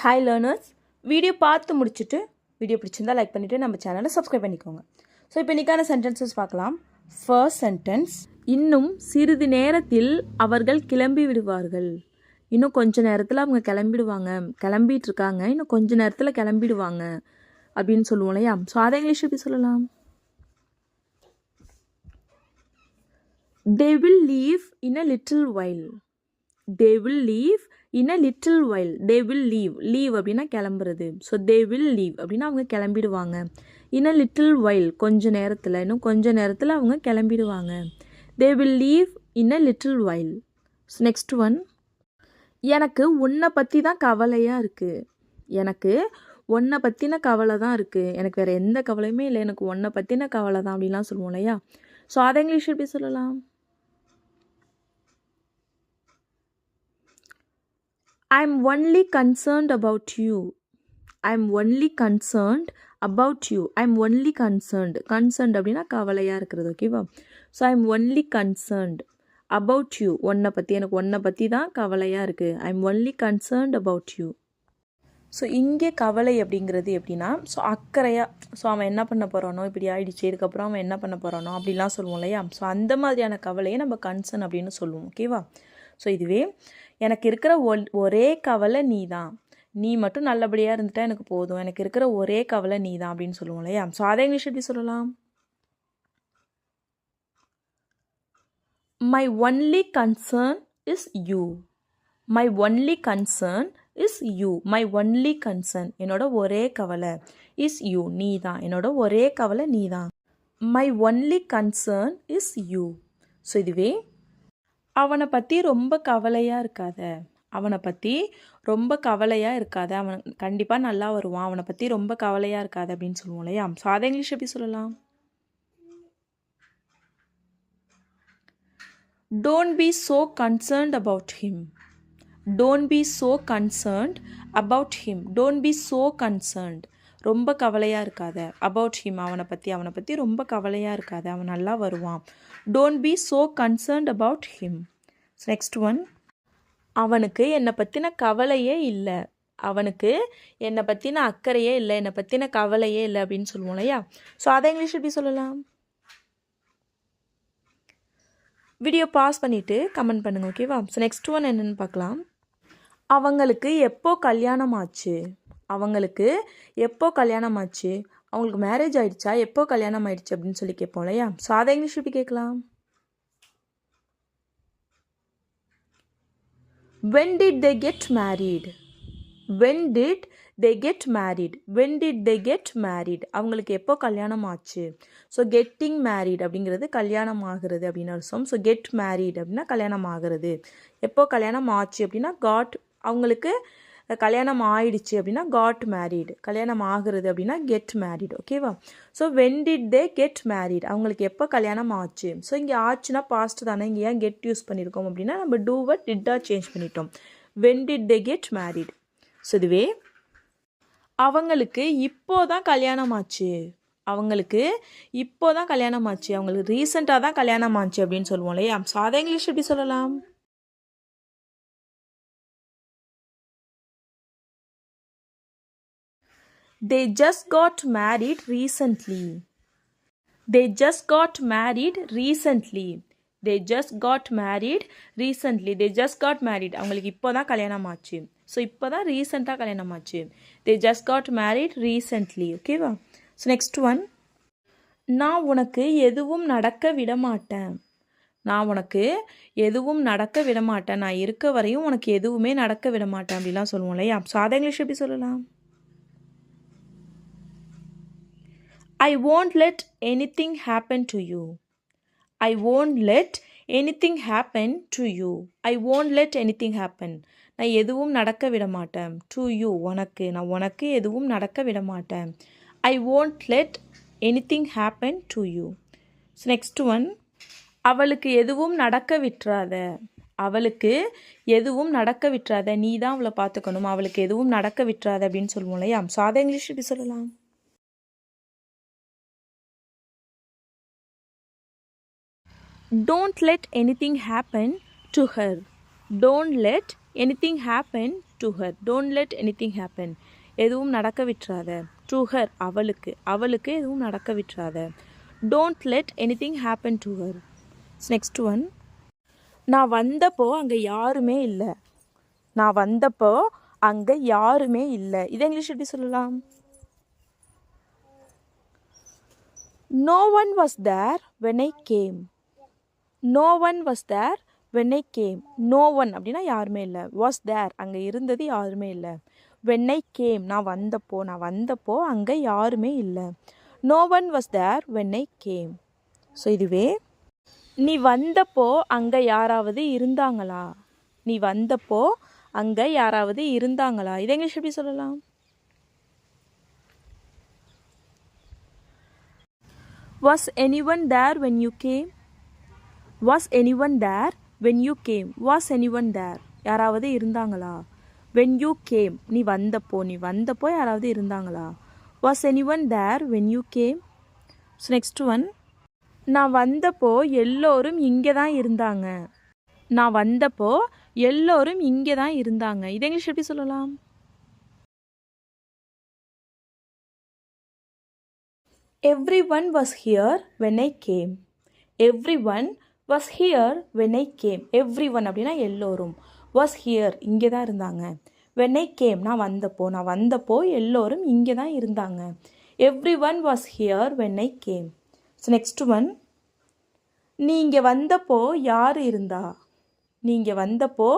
Hi learners, video பார்த்து முடிச்சுட்டு video பிடிச்சிருந்தால் லைக் பண்ணிவிட்டு நம்ம சேனலை சப்ஸ்கிரைப் பண்ணிக்கோங்க. ஸோ இப்போ இன்றைக்கான சென்டென்சஸ் பார்க்கலாம். ஃபர்ஸ்ட் சென்டென்ஸ், இன்னும் சிறிது நேரத்தில் அவர்கள் கிளம்பி விடுவார்கள். இன்னும் கொஞ்ச நேரத்தில் அவங்க கிளம்பிட்டு இருக்காங்க, இன்னும் கொஞ்ச நேரத்தில் கிளம்பிடுவாங்க அப்படின்னு சொல்லுவோம் இல்லையா? ஸோ அதை இங்கிலீஷ் எப்படி சொல்லலாம்? They will leave in a little while. They will leave in a little while. They will leave அப்படின்னா கிளம்புறது. ஸோ they will leave அப்படின்னா அவங்க கிளம்பிடுவாங்க. in a little while கொஞ்ச நேரத்தில், இன்னும் கொஞ்ச நேரத்தில் அவங்க கிளம்பிடுவாங்க. They will leave in a little while. So next one, எனக்கு உன்னை பற்றி தான் கவலையாக இருக்குது. எனக்கு உன்னை பற்றின கவலை தான் இருக்குது, எனக்கு வேறு எந்த கவலையுமே இல்லை, எனக்கு உன்னை பற்றின கவலை தான் அப்படின்லாம் சொல்லுவோம் இல்லையா? ஸோ அதை இங்கிலீஷ் எப்படி சொல்லலாம்? I'm only concerned about you. I'm only concerned about you. I'm only concerned. Concerned அப்படின்னா கவலையாக இருக்கிறது. ஓகேவா? So I'm only concerned about you. உன்னை பற்றி, எனக்கு உன்னை பற்றி தான் கவலையாக இருக்குது. I'm only concerned about you. So இங்கே கவலை அப்படிங்கிறது எப்படின்னா, ஸோ அக்கறையாக, ஸோ அவன் என்ன பண்ண போகிறானோ, இப்படி ஆயிடுச்சு, இதுக்கப்புறம் அவன் என்ன பண்ண போகிறானோ அப்படிலாம் சொல்லுவோம் இல்லையா? ஸோ அந்த மாதிரியான கவலையை நம்ம கன்சர்ன் அப்படின்னு சொல்லுவோம். ஓகேவா? ஸோ இதுவே எனக்கு இருக்கிற ஒரே கவலை நீ தான், நீ மட்டும் நல்லபடியாக இருந்துட்டா எனக்கு போதும், எனக்கு இருக்கிற ஒரே கவலை நீ தான் அப்படின்னு சொல்லுவோம் இல்லையா? ஸோ அதை இங்கிலீஷ் எப்படி சொல்லலாம்? My only concern is you. My only concern is you. My only concern, என்னோட ஒரே கவலை, is you, நீ தான், என்னோட ஒரே கவலை நீ தான். My only concern is you. So இதுவே அவனை பற்றி ரொம்ப கவலையாக இருக்காத, அவனை பற்றி ரொம்ப கவலையாக இருக்காத, அவன் கண்டிப்பாக நல்லா வருவான், அவனை பற்றி ரொம்ப கவலையாக இருக்காது அப்படின்னு சொல்லுவோம் இல்லையா? ஸோ அதை இங்கிலீஷ் எப்படி சொல்லலாம்? Don't be so concerned about him. Don't be so concerned about him. Don't be so concerned. ரொம்ப கவலையாக இருக்காத. about him, அவனை பற்றி ரொம்ப கவலையாக இருக்காத, அவன் நல்லா வருவான். Don't be so concerned about him. So next one, அவனுக்கு என்னை பற்றின கவலையே இல்லை, அவனுக்கு என்னை பற்றின அக்கறையே இல்லை, என்னை பற்றின கவலையே இல்லை அப்படின்னு சொல்லுவோம் இல்லையா? ஸோ அதை இங்கிலீஷ் எப்படி சொல்லலாம்? வீடியோ பாஸ் பண்ணிவிட்டு கமெண்ட் பண்ணுங்கள். ஓகேவா? ஸோ நெக்ஸ்ட் ஒன் என்னென்னு பார்க்கலாம். அவங்களுக்கு எப்போ கல்யாணம் ஆச்சு, அவங்களுக்கு எப்போ கல்யாணம் ஆச்சு, அவங்களுக்கு மேரேஜ் ஆகிடுச்சா, எப்போ கல்யாணம் ஆகிடுச்சு அப்படின்னு சொல்லி கேட்போம் இல்லையா? ஸோ அதை இங்கிலீஷ் எப்படி கேட்கலாம்? When did they get married? When did they get married? When did they get married? அவங்களுக்கு எப்போ கல்யாணம் ஆச்சு. ஸோ கெட்டிங் மேரிட் அப்படிங்கிறது கல்யாணம் ஆகிறது அப்படின்னு அர்த்தம். ஸோ கெட் மேரிட் அப்படின்னா கல்யாணம் ஆகிறது. எப்போ கல்யாணம் ஆச்சு அப்படின்னா காட், அவங்களுக்கு கல்யாணம் ஆயிடுச்சு அப்படின்னா காட் மேரிட், கல்யாணம் ஆகிறது அப்படின்னா கெட் மேரிட். ஓகேவா? So when did they get married, அவங்களுக்கு எப்போ கல்யாணம் ஆச்சு. ஸோ இங்கே ஆச்சுன்னா பாஸ்ட் தானே, இங்கே ஏன் கெட் யூஸ் பண்ணியிருக்கோம் அப்படின்னா நம்ம டூவை டிட்டாக சேஞ்ச் பண்ணிட்டோம். When did they get married. So இதுவே அவங்களுக்கு இப்போ தான் கல்யாணம் ஆச்சு, அவங்களுக்கு இப்போ தான் கல்யாணம் ஆச்சு, அவங்களுக்கு ரீசெண்டாக தான் கல்யாணம் ஆச்சு அப்படின்னு சொல்லுவோம் இல்லையா? ஸோ அதை இங்கிலீஷ் எப்படி சொல்லலாம்? They just got married recently. They just got married recently. They just got married recently. They just got married. அவங்களுக்கு இப்போ தான் கல்யாணம் ஆச்சு. ஸோ இப்போ தான் ரீசெண்டாக கல்யாணம் ஆச்சு. They just got married recently. ஓகேவா? ஸோ நெக்ஸ்ட் ஒன், நான் உனக்கு எதுவும் நடக்க விட மாட்டேன். நான் உனக்கு எதுவும் நடக்க விட மாட்டேன், நான் இருக்க வரையும் உனக்கு எதுவுமே நடக்க விட மாட்டேன் அப்படிலாம் சொல்லுவோம் இல்லையா? ஸோ அதை இங்கிலீஷ் எப்படி சொல்லலாம்? I won't let anything happen to you. I won't let anything happen to you. I won't let anything happen. நான் எதுவும் நடக்க விட மாட்டேன். to you, உனக்கு, நான் உனக்கு எதுவும் நடக்க விட மாட்டேன். I won't let anything happen to you. So next one, அவளுக்கு எதுவும் நடக்க விட்டுறாத, அவளுக்கு எதுவும் நடக்க விட்டுறாத, நீ தான் அவளை பார்த்துக்கணும், அவளுக்கு எதுவும் நடக்க விட்டுறாத அப்படின்னு சொல்லுவோம் இல்லையா? ஸோ அதை இங்கிலீஷ் எப்படி சொல்லலாம்? Don't let anything happen to her. Don't let anything happen to her. Don't let anything happen. எதுவும் நடக்க விட்டுறாத. To her, அவளுக்கு எதுவும் நடக்க விட்டுறாத. Don't let anything happen to her. Next one. நான் வந்தப்போ அங்கே யாருமே இல்லை. நான் வந்தப்போ அங்கே யாருமே இல்லை. இதை இங்கிலீஷ் எப்படி சொல்லலாம்? No one was there when I came. No one was there when I came. No one அப்படின்னா யாருமே இல்லை. Was there அங்கே இருந்தது யாருமே இல்லை. When I came நான் வந்தப்போ அங்கே யாருமே இல்லை. No one was there when I came. So இதுவே நீ வந்தப்போ அங்கே யாராவது இருந்தாங்களா? நீ வந்தப்போ அங்கே யாராவது இருந்தாங்களா? இதை இங்கிலீஷ் எப்படி சொல்லலாம்? Was anyone there when you came? Was anyone there when you came? Was anyone there? யாராவது இருந்தாங்களா? When you came நீ வந்தப்போ யாராவது இருந்தாங்களா? Was anyone there when you came? So next one. நான் வந்தப்போ எல்லோரும் இங்கே தான் இருந்தாங்க. நான் வந்தப்போ எல்லோரும் இங்கே தான் இருந்தாங்க. இதை இங்கிலீஷ் எப்படி சொல்லலாம்? Everyone was here when I came. Everyone was here when I came. Everyone அப்படின்னா எல்லோரும். Was here இங்கே தான் இருந்தாங்க. When I came நான் வந்தப்போ எல்லோரும் இங்கே தான் இருந்தாங்க. Everyone was here when I came. So next one. நீ இங்கே வந்தப்போ யார் இருந்தா? நீ இங்கே வந்தப்போ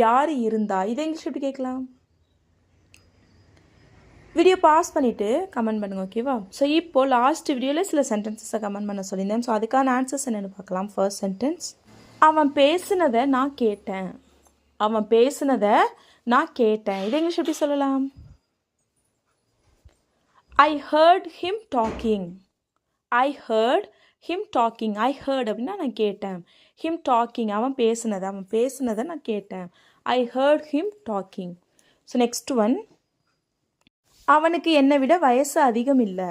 யார் இருந்தா? இதை இங்கிலீஷ் எப்படி கேட்கலாம்? வீடியோ பாஸ் பண்ணிவிட்டு கமெண்ட் பண்ணுங்கள், ஓகேவா? ஸோ இப்போது லாஸ்ட் வீடியோவில் சில சென்டென்சஸை கமெண்ட் பண்ண சொல்லியிருந்தேன். ஸோ அதுக்கான ஆன்சர்ஸ் என்னென்னு பார்க்கலாம். First sentence. அவன் பேசுனதை நான் கேட்டேன். இதை இங்கிலீஷ் எப்படி சொல்லலாம்? I heard him talking. I heard அப்படின்னா நான் கேட்டேன். Him talking அவன் பேசுனதை நான் கேட்டேன். I heard him talking. So next one. அவனுக்கு என்னை விட வயசு அதிகம் இல்லை.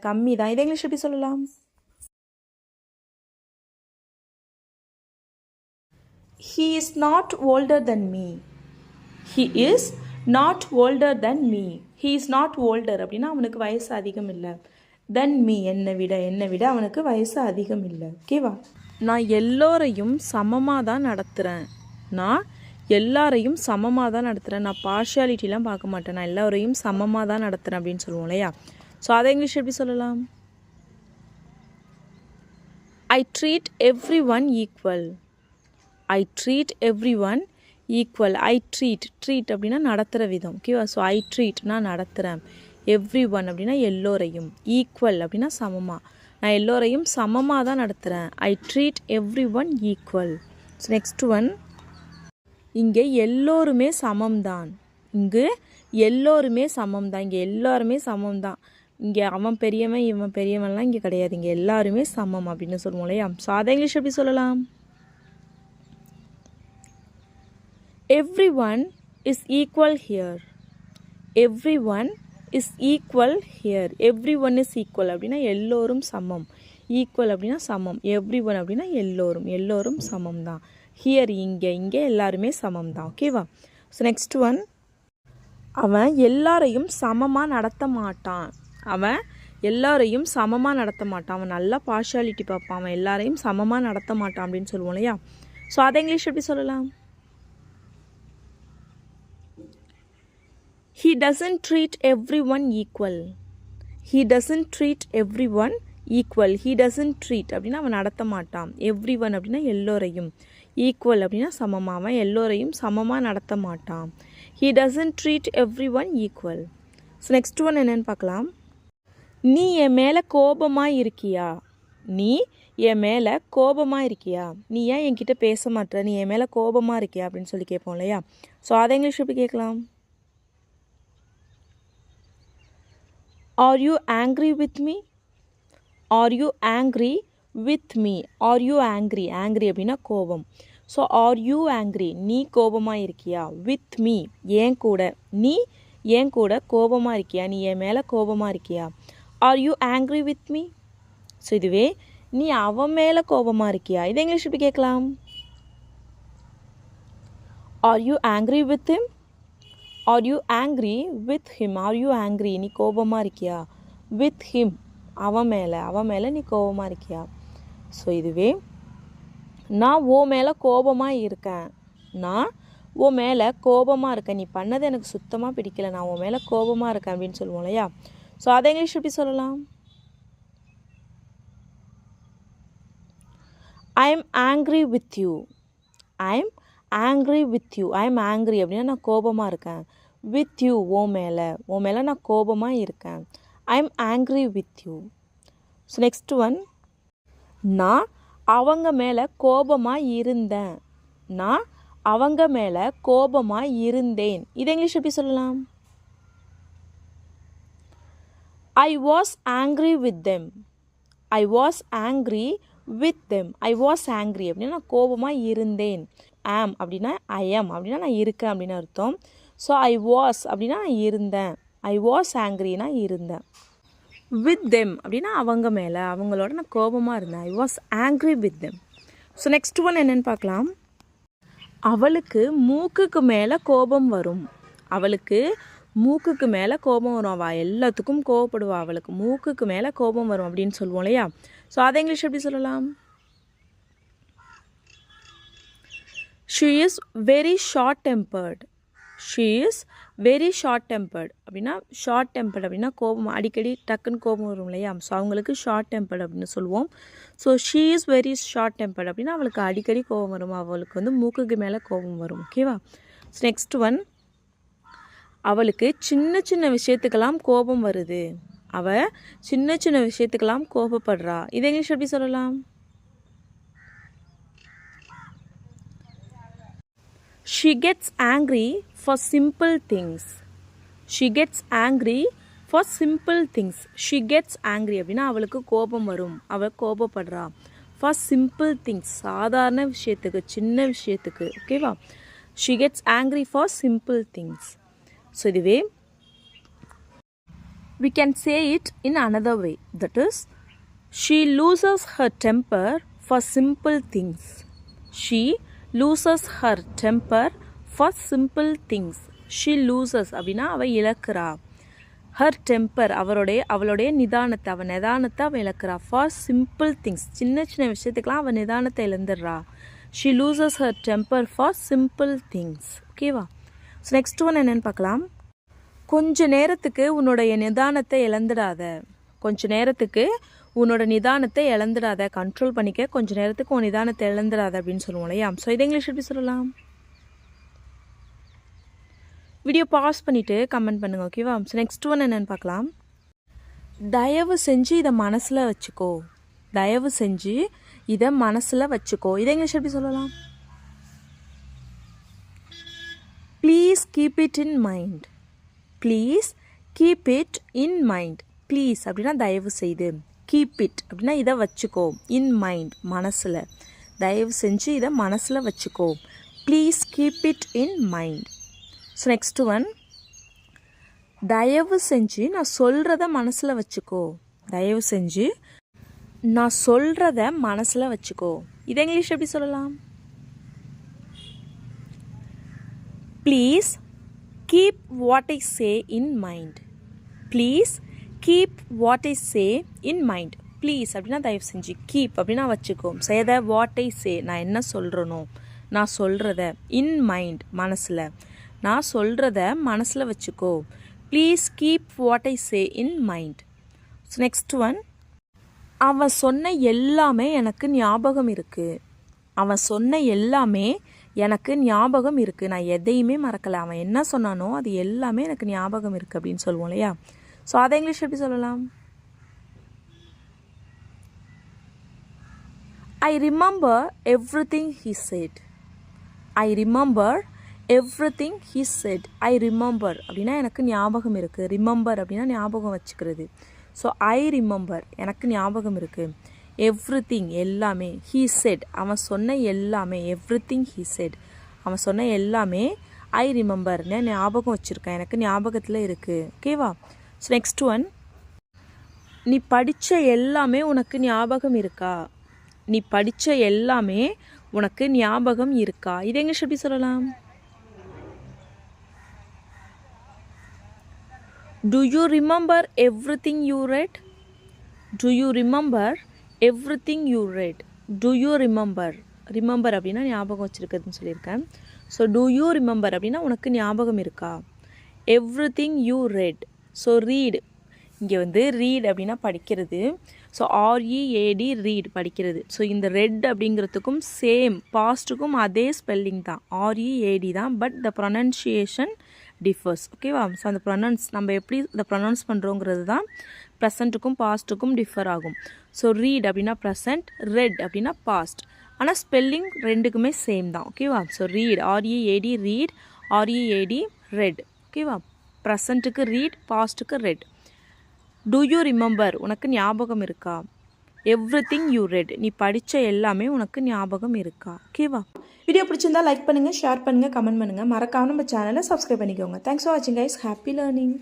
கம்மி தான். இதை இங்கிலீஷ் எப்படி சொல்லலாம்? He is not older than me. He is not older than me. He is not older அப்படின்னா அவனுக்கு வயசு அதிகம் இல்லை. Than me என்னை விட அவனுக்கு வயசு அதிகம் இல்லை. ஓகேவா? நான் எல்லோரையும் சமமாக தான் நடத்துகிறேன். நான் பார்ஷியாலிட்டிலாம் பார்க்க மாட்டேன். நான் எல்லோரையும் சமமாக தான் நடத்துகிறேன் அப்படின்னு சொல்லுவோம் இல்லையா? ஸோ அதை இங்கிலீஷ் எப்படி சொல்லலாம்? I treat everyone equal. I treat அப்படின்னா நடத்துகிற விதம். ஓகேவா? ஸோ I treat நான் நடத்துகிறேன். everyone அப்படின்னா எல்லோரையும். equal அப்படின்னா சமமாக. நான் எல்லோரையும் சமமாக தான் நடத்துகிறேன். I treat everyone equal. So next one. இங்கே எல்லோருமே சமம்தான். இங்கே எல்லாருமே சமம்தான். இங்கே அவன் பெரியவன் இவன் பெரியவன்லாம் இங்கே கிடையாது. இங்கே எல்லாருமே சமம் அப்படின்னு சொல்லுவோம் இல்லையா? ஸோ அதை இங்கிலீஷ் எப்படி சொல்லலாம்? Everyone is equal here. Everyone is equal அப்படின்னா எல்லோரும் சமம். ஈக்குவல் அப்படின்னா சமம். everyone அப்படின்னா எல்லோரும் சமம் தான். ஹியர் இங்கே எல்லாருமே சமம் தான். ஓகேவா? So next one. அவன் எல்லாரையும் சமமாக நடத்த மாட்டான். அவன் நல்லா பார்ஷியாலிட்டி பார்ப்பான். அவன் எல்லாரையும் சமமாக நடத்த மாட்டான் அப்படின்னு சொல்லுவோம் இல்லையா? ஸோ அதை இங்கிலீஷ் எப்படி சொல்லலாம்? He doesn't treat everyone equal. He doesn't treat அப்படின்னா அவன் நடத்த மாட்டான். everyone அப்படின்னா எல்லோரையும். ஈக்குவல் அப்படின்னா சமமாக. அவன் எல்லோரையும் சமமாக நடத்த மாட்டான். He doesn't treat everyone equal. So next one என்னென்னு பார்க்கலாம். நீ என் மேலே கோபமாக இருக்கியா? நீ ஏன் என்கிட்ட பேச மாட்டேற? நீ என் மேலே கோபமாக இருக்கியா அப்படின்னு சொல்லி கேட்போம் இல்லையா? ஸோ அதை இங்கிலீஷ் எப்படி கேட்கலாம்? Are you angry with me? Are you angry அப்படின்னா கோபம். ஸோ ஆர் யூ ஆங்க்ரி நீ கோபமாக இருக்கியா? வித் மீ நீ ஏன் கூட கோபமாக இருக்கியா? நீ என் மேலே கோபமாக இருக்கியா? Are you angry with me? So இதுவே நீ அவன் மேலே கோபமாக இருக்கியா? இதை இங்கிலீஷ் எப்படி கேட்கலாம்? Are you angry with him? Are you angry with him? Are you angry நீ கோபமாக இருக்கியா? வித் him அவன் மேலே நீ கோபமாக இருக்கியா? ஸோ இதுவே நான் ஓ மேலே கோபமாக இருக்கேன், நான் ஓ மேலே கோபமாக இருக்கேன், நீ பண்ணது எனக்கு சுத்தமாக பிடிக்கல, நான் உன் மேலே கோபமாக இருக்கேன் அப்படின்னு சொல்லுவோம் இல்லையா? ஸோ அதை இங்கிலீஷ் எப்படி சொல்லலாம்? I am angry with you. I am angry with you. I am angry அப்படின்னா நான் கோபமாக இருக்கேன். வித் யூ ஓ மேலே நான் கோபமாக இருக்கேன். I am angry with you. So next one, நான் அவங்க மேலே கோபமாக இருந்தேன், நான் அவங்க மேலே கோபமாக இருந்தேன். இதை இங்கிலீஷ் எப்படி சொல்லலாம்? I was angry with them. I was angry with them. I was angry அப்படின்னா நான் கோபமாக இருந்தேன். ஆம் அப்படின்னா ஐ எம் அப்படின்னா நான் இருக்கேன் அப்படின்னு அர்த்தம். ஸோ ஐ வாஸ் அப்படின்னா நான் இருந்தேன். ஐ வாஸ் ஆங்க்ரினா இருந்தேன். வித் தெம் அப்படின்னா அவங்க மேலே, அவங்களோட நான் கோபமாக இருந்தேன். I was angry with them. So next one என்னென்னு பார்க்கலாம். அவளுக்கு மூக்குக்கு மேலே கோபம் வரும். அவளுக்கு மூக்குக்கு மேலே கோபம் வரும். அவள் எல்லாத்துக்கும் கோவப்படுவா. அவளுக்கு மூக்குக்கு மேலே கோபம் வரும் அப்படின்னு சொல்லுவோம் இல்லையா? ஸோ அதை இங்கிலீஷ் எப்படி சொல்லலாம்? She is very short tempered. She is very short tempered அப்படின்னா ஷார்ட் டெம்பர்ட் அப்படின்னா கோபம், அடிக்கடி டக்குன்னு கோபம் வரும் இல்லையா? ஸோ அவங்களுக்கு ஷார்ட் டெம்பர்ட் அப்படின்னு சொல்லுவோம். So she is very short tempered அப்படின்னா அவளுக்கு அடிக்கடி கோபம் வரும், அவளுக்கு வந்து மூக்குக்கு மேலே கோபம் வரும். ஓகேவா? ஸோ நெக்ஸ்ட் ஒன், அவளுக்கு சின்ன சின்ன விஷயத்துக்கெல்லாம் கோபம் வருது. அவள் சின்ன சின்ன விஷயத்துக்கெல்லாம் கோபப்படுறா. இதை இங்கிலீஷ் எப்படி சொல்லலாம்? She gets angry for simple things. She gets angry for simple things. She gets angry அப்படின்னா அவளுக்கு கோபம் வரும், அவள் கோபப்படுறா. For simple things சாதாரண விஷயத்துக்கு, சின்ன விஷயத்துக்கு. ஓகேவா? She gets angry for simple things. So இதுவே we can say it in another way. That is, she loses her temper for simple things. She loses her temper for simple things. She loses அப்படின்னா அவள் இழக்கிறா. her temper அவளுடைய நிதானத்தை, அவள் நிதானத்தை அவள் இழக்கிறா. for simple things சின்ன சின்ன விஷயத்துக்கெலாம் அவள் நிதானத்தை இழந்துடுறா. she loses her temper for simple things. ஓகேவா? ஸோ நெக்ஸ்ட் ஒன் என்னென்னு பார்க்கலாம். கொஞ்ச நேரத்துக்கு உன்னுடைய நிதானத்தை இழந்துடாத. கொஞ்ச நேரத்துக்கு உன்னோட நிதானத்தை இழந்துடாத, கண்ட்ரோல் பண்ணிக்க. கொஞ்ச நேரத்துக்கு உன் நிதானத்தை இழந்துடாத அப்படின்னு சொல்லுவோம் இல்லையா? ஸோ இதை இங்கிலீஷ் எப்படி சொல்லலாம்? வீடியோ பாஸ் பண்ணிவிட்டு கமெண்ட் பண்ணுங்கள். ஓகேவா? ஸோ நெக்ஸ்ட் ஒன் என்னென்னு பார்க்கலாம். தயவு செஞ்சு இதை மனசில் வச்சுக்கோ. தயவு செஞ்சு இதை மனசில் வச்சுக்கோ. இதை இங்கிலீஷ் எப்படி சொல்லலாம்? Please keep it in mind. Please keep it in mind. Please அப்படின்னா தயவு செய்து, கீப் இட் அப்படின்னா இதை வச்சுக்கோ, இன் மைண்ட் மனசில். தயவு செஞ்சு இதை மனசில் வச்சுக்கோ. Please keep it in mind. So next one, தயவு செஞ்சு நான் சொல்கிறத மனசில் வச்சுக்கோ. தயவு செஞ்சு நான் சொல்கிறத மனசில் வச்சுக்கோ. இதை இங்கிலீஷ் எப்படி சொல்லலாம்? Please keep what I say in mind. Please keep what I say in mind. Please அப்படின்னா தயவு செஞ்சு, கீப் அப்படின்னா வச்சுக்கோ, சேத வாட் ஐ சே நான் என்ன சொல்கிறனோ, நான் சொல்கிறத, இன் மைண்ட் மனசில், நான் சொல்கிறத மனசில் வச்சுக்கோ. Please keep what I say in mind. So next one, அவன் சொன்ன எல்லாமே எனக்கு ஞாபகம் இருக்குது. அவன் சொன்ன எல்லாமே எனக்கு ஞாபகம் இருக்குது, நான் எதையுமே மறக்கலை. அவன் என்ன சொன்னானோ அது எல்லாமே எனக்கு ஞாபகம் இருக்குது அப்படின்னு சொல்லுவோம் இல்லையா? ஸோ அதை இங்கிலீஷ் எப்படி சொல்லலாம்? I remember everything he said. I remember everything he said. I remember அப்படின்னா எனக்கு ஞாபகம் இருக்குது. ரிமெம்பர் அப்படின்னா ஞாபகம் வச்சுக்கிறது. ஸோ ஐ ரிமெம்பர் எனக்கு ஞாபகம் இருக்குது. எவ்ரிதிங் எல்லாமே, ஹீ செட் அவன் சொன்ன எல்லாமே, எவ்ரிதிங் ஹீ செட் அவன் சொன்ன எல்லாமே ஐ ரிமெம்பர் நான் ஞாபகம் வச்சுருக்கேன், எனக்கு ஞாபகத்தில் இருக்குது. ஓகேவா? ஸோ நெக்ஸ்ட் ஒன், நீ படித்த எல்லாமே உனக்கு ஞாபகம் இருக்கா? நீ படித்த எல்லாமே உனக்கு ஞாபகம் இருக்கா? இதை இங்கிலீஷ் எப்படி சொல்லலாம்? Do you remember everything you read? Do you remember everything you read? Do you remember? Remember அப்படின்னா ஞாபகம் வச்சிருக்கிறதுன்னு சொல்லியிருக்கேன். ஸோ do you remember அப்படின்னா உனக்கு ஞாபகம் இருக்கா? Everything you read. So read. இங்கே வந்து read அப்படின்னா படிக்கிறது. ஸோ READ read படிக்கிறது. ஸோ இந்த ரெட் அப்படிங்கிறதுக்கும் சேம் பாஸ்ட்டுக்கும் அதே ஸ்பெல்லிங் தான், READ தான், பட் த ப்ரொனன்சியேஷன் டிஃபர்ஸ். ஓகேவா? ஸோ அந்த நம்ம எப்படி இதை ப்ரொனவுன்ஸ் பண்ணுறோங்கிறது தான் ப்ரெசண்ட்டுக்கும் பாஸ்ட்டுக்கும் டிஃபர் ஆகும். ஸோ ரீட் அப்படின்னா ப்ரெசண்ட், ரெட் அப்படின்னா பாஸ்ட், ஆனால் ஸ்பெல்லிங் ரெண்டுக்குமே சேம் தான். ஓகேவா? So read, READ read, READ read. ஓகேவா? ப்ரெசண்ட்டுக்கு ரீட், பாஸ்ட்டுக்கு ரெட். டூ யூ ரிமெம்பர் உனக்கு ஞாபகம் இருக்கா? எவ்ரிதிங் யூ ரெட் நீ படித்த எல்லாமே உனக்கு ஞாபகம் இருக்கா? ஓகேவா? வீடியோ பிடிச்சிருந்தா லைக் பண்ணுங்கள், ஷேர் பண்ணுங்கள், கமெண்ட் பண்ணுங்கள். மறக்காம நம்ம சேனலை சப்ஸ்கிரைப் பண்ணிக்கோங்க. தேங்க்ஸ் ஃபார் வாட்சிங் கைஸ். Happy learning.